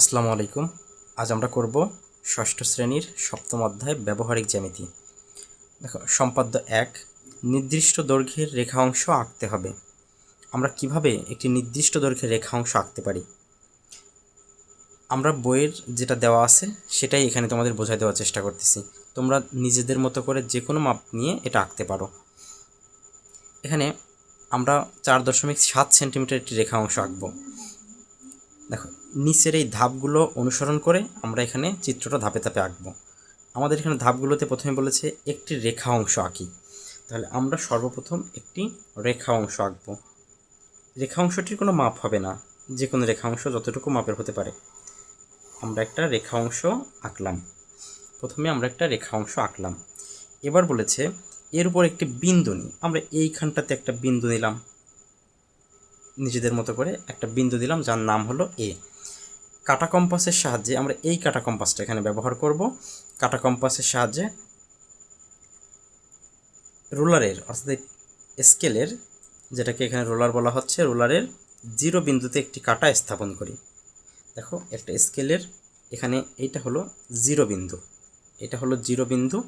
আসসালামু আলাইকুম। আজ আমরা করব ষষ্ঠ শ্রেণীর সপ্তম অধ্যায় ব্যবহারিক জ্যামিতি। দেখো, সম্পাদ্য 1, নির্দিষ্ট দৈর্ঘ্যের রেখা অংশ আঁকতে হবে। আমরা কিভাবে একটি নির্দিষ্ট দৈর্ঘ্যের রেখা অংশ আঁকতে পারি? আমরা বইয়ের যেটা দেওয়া আছে সেটাই এখানে তোমাদের বোঝাই দেওয়ার চেষ্টা করতেছি। তোমরা নিজেদের মতো করে যে কোনো মাপ নিয়ে এটা আঁকতে পারো। এখানে আমরা 4.7 সেন্টিমিটার একটি রেখা অংশ আঁকবো। দেখো, নিচের এই ধাপগুলো অনুসরণ করে আমরা এখানে চিত্রটা ধাপে ধাপে আঁকবো। আমাদের এখানে ধাপগুলোতে প্রথমে বলেছে একটি রেখা অংশ আঁকি। তাহলে আমরা সর্বপ্রথম একটি রেখা অংশ আঁকবো। রেখা অংশটির কোনো মাপ হবে না, যে কোনো রেখা অংশ যতটুকু মাপের হতে পারে। আমরা একটা রেখা অংশ আঁকলাম। প্রথমে আমরা একটা রেখা অংশ আঁকলাম। এবার বলেছে এর উপর একটি বিন্দু নিই। আমরা এইখানটাতে একটা বিন্দু নিলাম, নিজেদের মতো করে একটা বিন্দু দিলাম যার নাম হলো এ। কাটা কম্পাসের সাহায্যে আমরা এই কাটা কম্পাসটা এখানে ব্যবহার করব। কাটা কম্পাসের সাহায্যে রোলারের অর্থাৎ স্কেলের, যেটাকে এখানে রোলার বলা হচ্ছে, রোলারের 0 বিন্দুতে একটি কাটা স্থাপন করি। দেখো, একটা স্কেলের এখানে এইটা হলো 0 বিন্দু, এটা হলো 0 বিন্দু,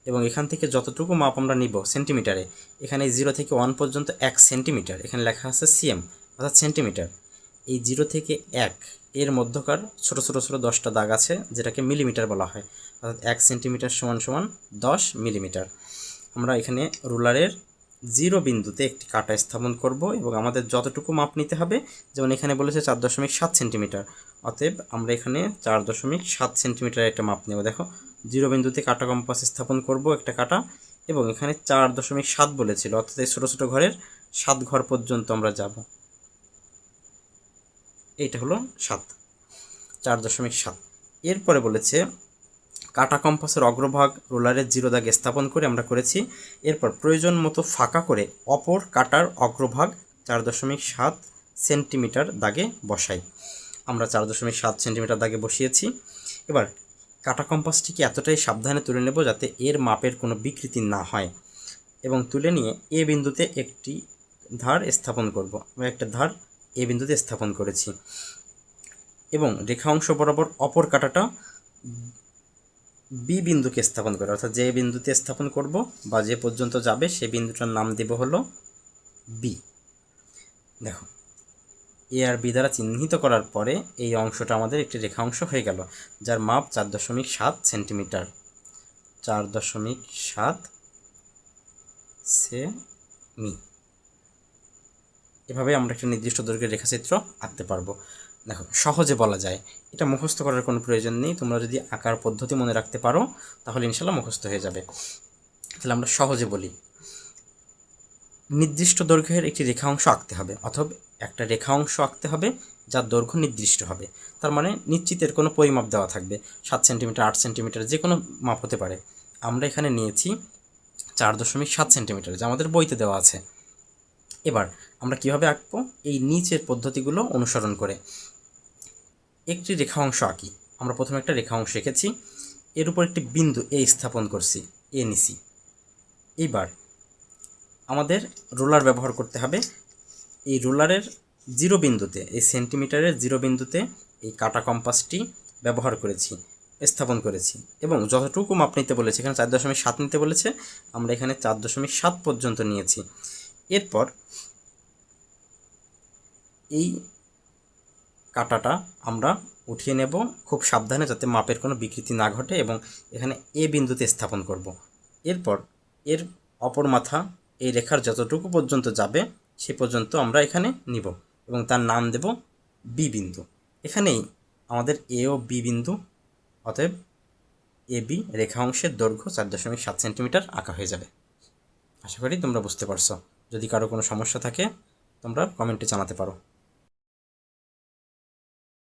এবং এখান থেকে যতটুকু মাপ আমরা নিব সেন্টিমিটারে, এখানে 0 থেকে 1 পর্যন্ত 1 সেন্টিমিটার, এখানে লেখা আছে সিএম অর্থাৎ সেন্টিমিটার। এই 0 থেকে 1 এর মধ্যকার ছোট ছোট ছোট 10টা দাগ আছে, যেটাকে মিলিমিটার বলা হয়, অর্থাৎ 1 সেন্টিমিটার সমান সমান 10 মিলিমিটার। আমরা এখানে রুলারের 0 বিন্দুতে একটি কাটা স্থাপন করব এবং আমাদের যতটুকু মাপ নিতে হবে, যেমন এখানে বলেছে 4.7 সেন্টিমিটার, অতএব আমরা এখানে 4.7 সেন্টিমিটার একটা মাপ নেব। দেখো, 0 বিন্দুতে কাটা কম্পাস স্থাপন করব একটা কাটা, এবং এখানে 4.7 বলেছিল, অর্থাৎ এই ছোটো ছোটো ঘরের 7 ঘর পর্যন্ত আমরা যাব। এইটা হলো 7, 4.7। এরপরে বলেছে কাটা কম্পাসের অগ্রভাগ রোলারের 0 দাগে স্থাপন করে আমরা করেছি। এরপর প্রয়োজন মতো ফাঁকা করে অপর কাটার অগ্রভাগ 4.7 সেন্টিমিটার দাগে বসাই। আমরা 4.7 সেন্টিমিটার দাগে বসিয়েছি। এবার কাটা কম্পাসটিকে এতটাই সাবধানে তুলে নেব যাতে এর মাপের কোনো বিকৃতি না হয়, এবং তুলে নিয়ে এ বিন্দুতে একটি ধার স্থাপন করব। আমরা একটা ধার এ বিন্দুতে স্থাপন করেছি, এবং রেখা অংশ বরাবর অপর কাটাটা বি বিন্দুকে স্থাপন করে, অর্থাৎ যে বিন্দুতে স্থাপন করব বা যে পর্যন্ত যাবে সেই বিন্দুটার নাম দেব হলো বি। দেখো, এ আর বি দ্বারা চিহ্নিত করার পরে এই অংশটা আমাদের একটি রেখা অংশ হয়ে গেল, যার মাপ 4.7 সেন্টিমিটার। 4.7 সেমি। এভাবে আমরা একটা নির্দিষ্ট দৈর্ঘ্যের রেখাচিত্র আঁকতে পারবো। দেখো, সহজে বলা যায়, এটা মুখস্থ করার কোনো প্রয়োজন নেই। তোমরা যদি আঁকার পদ্ধতি মনে রাখতে পারো তাহলে ইনশাল্লাহ মুখস্থ হয়ে যাবে। তাহলে আমরা সহজে বলি, নির্দিষ্ট দৈর্ঘ্যের একটি রেখা অংশ আঁকতে হবে, অথবা একটা রেখা অংশ আঁকতে হবে যার দৈর্ঘ্য নির্দিষ্ট হবে। তার মানে নিশ্চিতের কোনো পরিমাপ দেওয়া থাকবে, 7 সেন্টিমিটার, 8 সেন্টিমিটার, যে কোনো মাপ হতে পারে। আমরা এখানে নিয়েছি 4.7 সেন্টিমিটার, যা আমাদের বইতে দেওয়া আছে। এবার আমরা কিভাবে আঁকবো? এই নিচের পদ্ধতিগুলো অনুসরণ করে একটি রেখা অংশ আঁকি। আমরা প্রথমে একটা রেখা অংশ এঁকেছি, এর উপর একটি বিন্দু এ স্থাপন করছি, এ নিছি। এইবার আমাদের রোলার ব্যবহার করতে হবে। এই রোলারের 0 বিন্দুতে, এই সেন্টিমিটারের 0 বিন্দুতে এই কাটা কম্পাসটি ব্যবহার করেছি, স্থাপন করেছি, এবং যতটুকু মাপ নিতে বলেছে, এখানে 4.7 নিতে বলেছে, আমরা এখানে 4.7 পর্যন্ত নিয়েছি। এরপর এই কাটাটা আমরা উঠিয়ে নেব খুব সাবধানে, যাতে মাপের কোনো বিকৃতি না ঘটে, এবং এখানে এ বিন্দুতে স্থাপন করব। এরপর এর অপর মাথা এই রেখার যতটুকু পর্যন্ত যাবে সে পর্যন্ত আমরা এখানে নিব, এবং তার নাম দেব বি বিন্দু। এখানেই আমাদের এ ও বি বিন্দু, অতএব এ বি রেখা অংশের দৈর্ঘ্য 4.7 সেন্টিমিটার আঁকা হয়ে যাবে। আশা করি তোমরা বুঝতে পারছো। যদি কারো কোনো সমস্যা থাকে তোমরা কমেন্টে জানাতে পারো।